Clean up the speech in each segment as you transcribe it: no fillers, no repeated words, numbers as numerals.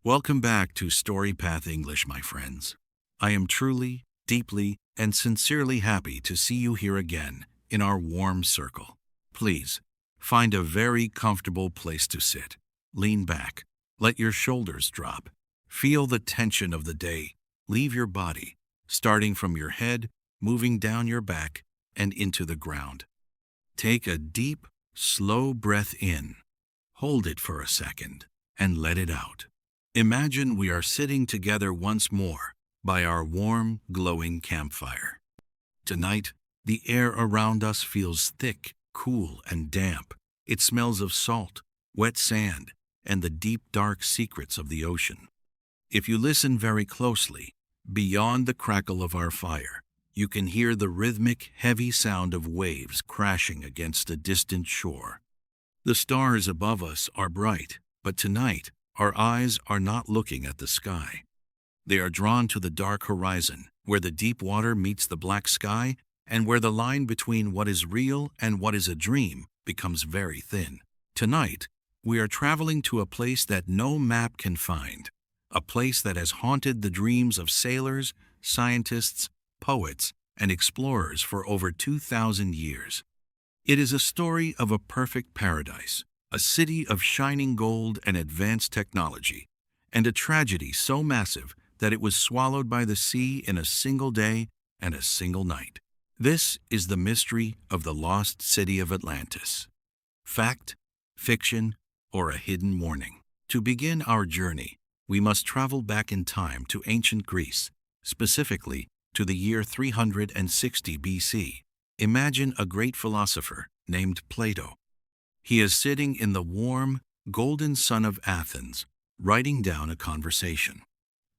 Welcome back to StoryPath English, my friends. I am truly, deeply, and sincerely happy to see you here again in our warm circle. Please, find a very comfortable place to sit. Lean back. Let your shoulders drop. Feel the tension of the day. Leave your body, starting from your head, moving down your back, and into the ground. Take a deep, slow breath in. Hold it for a second, and let it out. Imagine we are sitting together once more by our warm, glowing campfire. Tonight, the air around us feels thick, cool, and damp. It smells of salt, wet sand, and the deep, dark secrets of the ocean. If you listen very closely, beyond the crackle of our fire, you can hear the rhythmic, heavy sound of waves crashing against a distant shore. The stars above us are bright, but tonight, our eyes are not looking at the sky. They are drawn to the dark horizon, where the deep water meets the black sky, and where the line between what is real and what is a dream becomes very thin. Tonight, we are traveling to a place that no map can find, a place that has haunted the dreams of sailors, scientists, poets, and explorers for over 2,000 years. It is a story of a perfect paradise, a city of shining gold and advanced technology, and a tragedy so massive that it was swallowed by the sea in a single day and a single night. This is the mystery of the Lost City of Atlantis. Fact, fiction, or a hidden warning. To begin our journey, we must travel back in time to ancient Greece, specifically to the year 360 BC. Imagine a great philosopher named Plato. He is sitting in the warm, golden sun of Athens, writing down a conversation.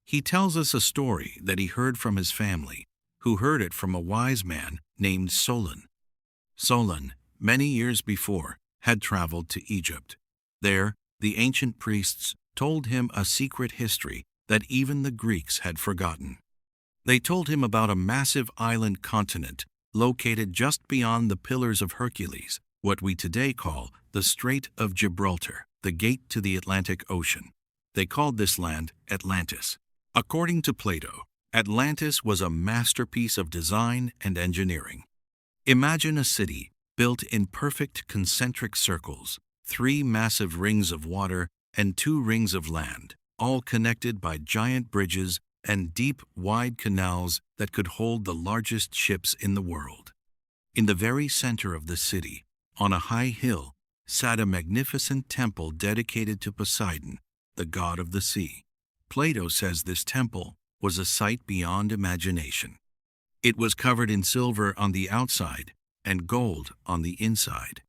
He tells us a story that he heard from his family, who heard it from a wise man named Solon. Solon, many years before, had traveled to Egypt. There, the ancient priests told him a secret history that even the Greeks had forgotten. They told him about a massive island continent located just beyond the Pillars of Hercules, what we today call the Strait of Gibraltar, the gate to the Atlantic Ocean. They called this land Atlantis. According to Plato, Atlantis was a masterpiece of design and engineering. Imagine a city built in perfect concentric circles, 3 massive rings of water and 2 rings of land, all connected by giant bridges and deep, wide canals that could hold the largest ships in the world. In the very center of the city, on a high hill, sat a magnificent temple dedicated to Poseidon, the god of the sea. Plato says this temple was a sight beyond imagination. It was covered in silver on the outside and gold on the inside.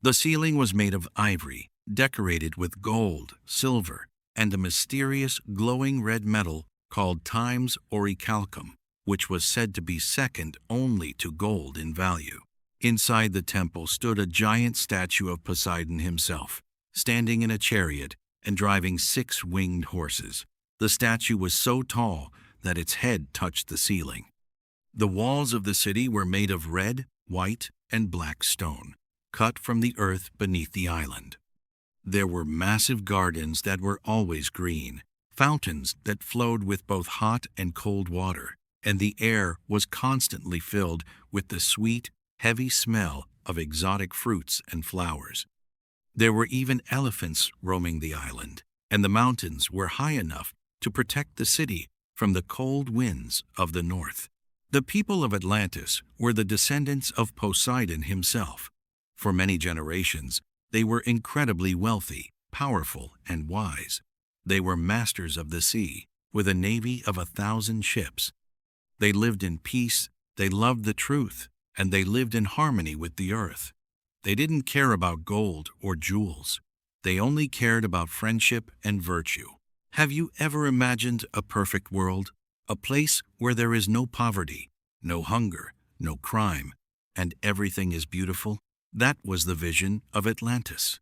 The ceiling was made of ivory, decorated with gold, silver, and a mysterious glowing red metal called Times orichalcum, which was said to be second only to gold in value. Inside the temple stood a giant statue of Poseidon himself, standing in a chariot and driving 6 winged horses. The statue was so tall that its head touched the ceiling. The walls of the city were made of red, white, and black stone, cut from the earth beneath the island. There were massive gardens that were always green, fountains that flowed with both hot and cold water, and the air was constantly filled with the sweet, heavy smell of exotic fruits and flowers. There were even elephants roaming the island, and the mountains were high enough to protect the city from the cold winds of the north. The people of Atlantis were the descendants of Poseidon himself. For many generations, they were incredibly wealthy, powerful, and wise. They were masters of the sea, with a navy of 1,000 ships. They lived in peace, they loved the truth, and they lived in harmony with the earth. They didn't care about gold or jewels. They only cared about friendship and virtue. Have you ever imagined a perfect world? A place where there is no poverty, no hunger, no crime, and everything is beautiful? That was the vision of Atlantis.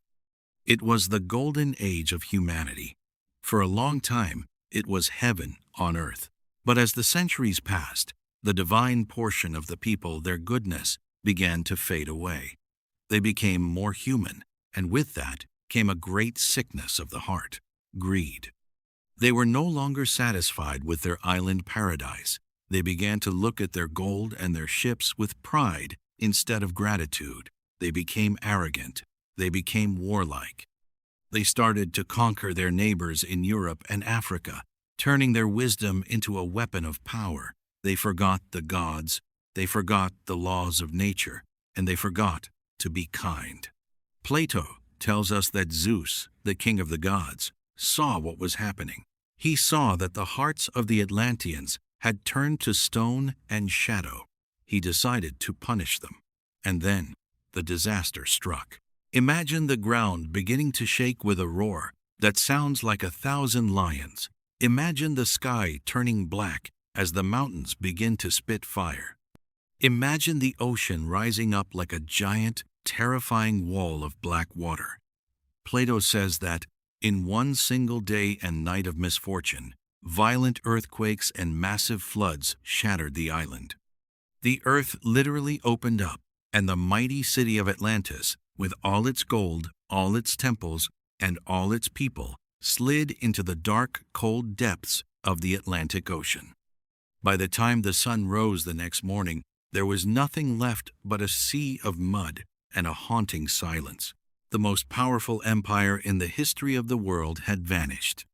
It was the golden age of humanity. For a long time, it was heaven on earth. But as the centuries passed, the divine portion of the people, their goodness, began to fade away. They became more human, and with that came a great sickness of the heart, greed. They were no longer satisfied with their island paradise. They began to look at their gold and their ships with pride instead of gratitude. They became arrogant. They became warlike. They started to conquer their neighbors in Europe and Africa, turning their wisdom into a weapon of power. They forgot the gods, they forgot the laws of nature, and they forgot to be kind. Plato tells us that Zeus, the king of the gods, saw what was happening. He saw that the hearts of the Atlanteans had turned to stone and shadow. He decided to punish them. And then the disaster struck. Imagine the ground beginning to shake with a roar that sounds like 1,000 lions. Imagine the sky turning black as the mountains begin to spit fire. Imagine the ocean rising up like a giant, terrifying wall of black water. Plato says that in one single day and night of misfortune, violent earthquakes and massive floods shattered the island. The earth literally opened up, and the mighty city of Atlantis, with all its gold, all its temples, and all its people, slid into the dark, cold depths of the Atlantic Ocean. By the time the sun rose the next morning, there was nothing left but a sea of mud and a haunting silence. The most powerful empire in the history of the world had vanished.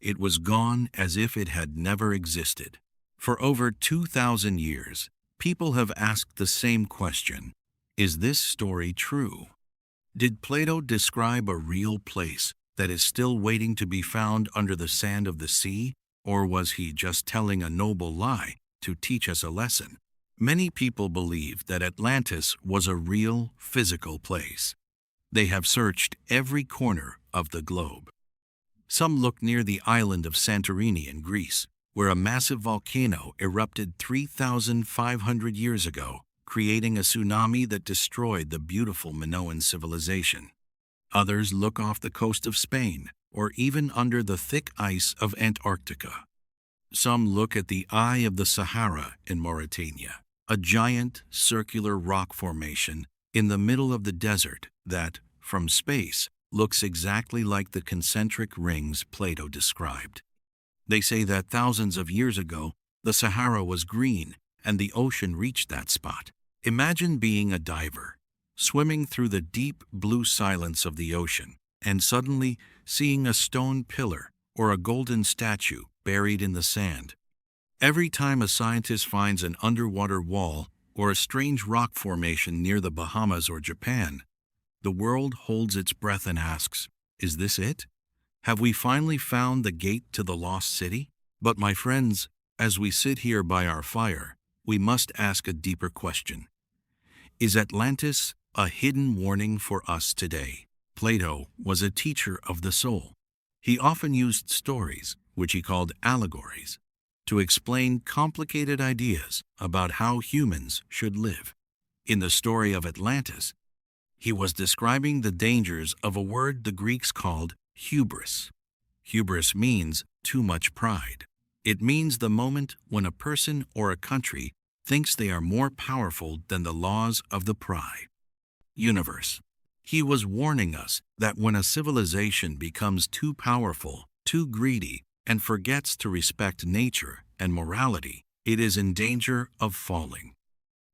It was gone as if it had never existed. For over 2,000 years, people have asked the same question: is this story true? Did Plato describe a real place that is still waiting to be found under the sand of the sea, or was he just telling a noble lie to teach us a lesson? Many people believe that Atlantis was a real, physical place. They have searched every corner of the globe. Some look near the island of Santorini in Greece, where a massive volcano erupted 3,500 years ago, creating a tsunami that destroyed the beautiful Minoan civilization. Others look off the coast of Spain, or even under the thick ice of Antarctica. Some look at the Eye of the Sahara in Mauritania, a giant circular rock formation in the middle of the desert that, from space, looks exactly like the concentric rings Plato described. They say that thousands of years ago, the Sahara was green and the ocean reached that spot. Imagine being a diver, swimming through the deep blue silence of the ocean, and suddenly seeing a stone pillar or a golden statue buried in the sand. Every time a scientist finds an underwater wall or a strange rock formation near the Bahamas or Japan, the world holds its breath and asks, is this it? Have we finally found the gate to the lost city? But my friends, as we sit here by our fire, we must ask a deeper question. Is Atlantis a hidden warning for us today? Plato was a teacher of the soul. He often used stories, which he called allegories, to explain complicated ideas about how humans should live. In the story of Atlantis, he was describing the dangers of a word the Greeks called hubris. Hubris means too much pride. It means the moment when a person or a country thinks they are more powerful than the laws of the universe. He was warning us that when a civilization becomes too powerful, too greedy, and forgets to respect nature and morality, it is in danger of falling.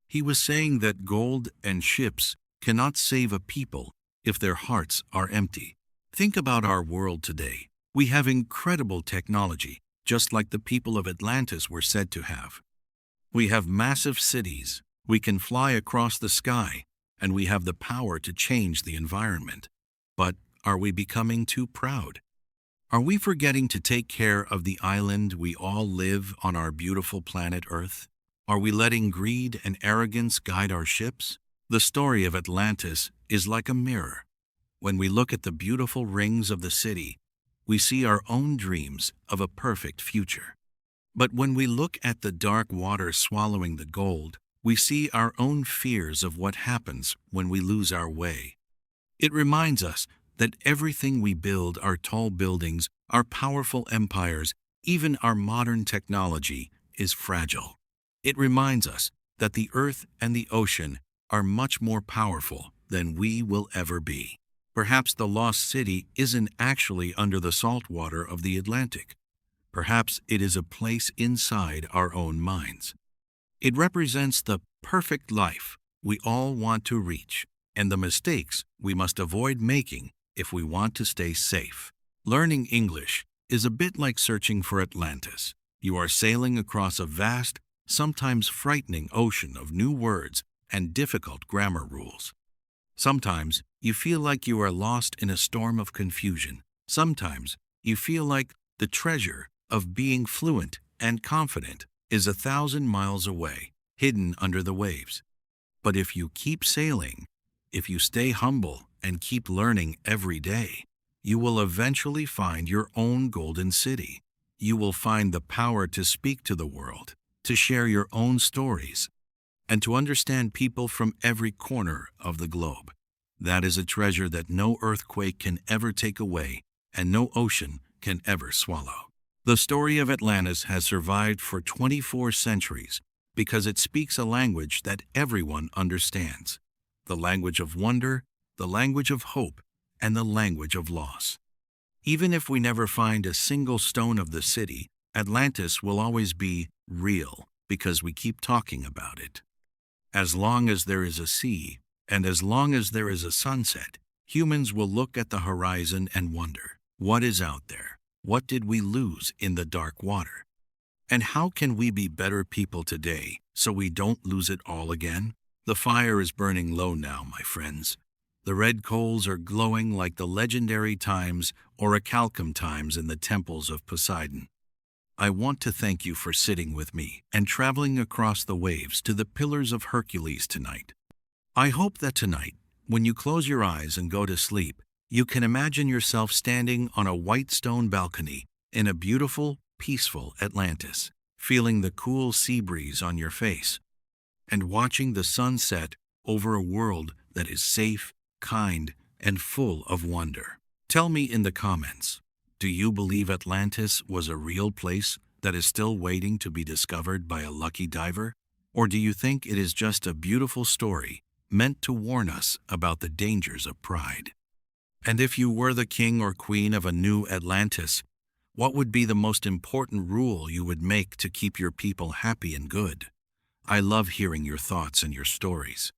He was saying that gold and ships cannot save a people if their hearts are empty. Think about our world today. We have incredible technology, just like the people of Atlantis were said to have. We have massive cities, we can fly across the sky, and we have the power to change the environment. But are we becoming too proud? Are we forgetting to take care of the island we all live on our beautiful planet Earth? Are we letting greed and arrogance guide our ships? The story of Atlantis is like a mirror. When we look at the beautiful rings of the city, we see our own dreams of a perfect future. But when we look at the dark water swallowing the gold, we see our own fears of what happens when we lose our way. It reminds us that everything we build, our tall buildings, our powerful empires, even our modern technology, is fragile. It reminds us that the earth and the ocean are much more powerful than we will ever be. Perhaps the lost city isn't actually under the salt water of the Atlantic. Perhaps it is a place inside our own minds. It represents the perfect life we all want to reach and the mistakes we must avoid making if we want to stay safe. Learning English is a bit like searching for Atlantis. You are sailing across a vast, sometimes frightening ocean of new words and difficult grammar rules. Sometimes you feel like you are lost in a storm of confusion. Sometimes you feel like the treasure of being fluent and confident is 1,000 miles away, hidden under the waves. But if you keep sailing, if you stay humble and keep learning every day, you will eventually find your own golden city. You will find the power to speak to the world, to share your own stories, and to understand people from every corner of the globe. That is a treasure that no earthquake can ever take away and no ocean can ever swallow. The story of Atlantis has survived for 24 centuries because it speaks a language that everyone understands. The language of wonder, the language of hope, and the language of loss. Even if we never find a single stone of the city, Atlantis will always be real because we keep talking about it. As long as there is a sea, and as long as there is a sunset, humans will look at the horizon and wonder, what is out there? What did we lose in the dark water? And how can we be better people today so we don't lose it all again? The fire is burning low now, my friends. The red coals are glowing like the legendary times orichalcum times in the temples of Poseidon. I want to thank you for sitting with me and traveling across the waves to the Pillars of Hercules tonight. I hope that tonight, when you close your eyes and go to sleep, you can imagine yourself standing on a white stone balcony in a beautiful, peaceful Atlantis, feeling the cool sea breeze on your face, and watching the sun set over a world that is safe, kind, and full of wonder. Tell me in the comments, do you believe Atlantis was a real place that is still waiting to be discovered by a lucky diver? Or do you think it is just a beautiful story meant to warn us about the dangers of pride? And if you were the king or queen of a new Atlantis, what would be the most important rule you would make to keep your people happy and good? I love hearing your thoughts and your stories.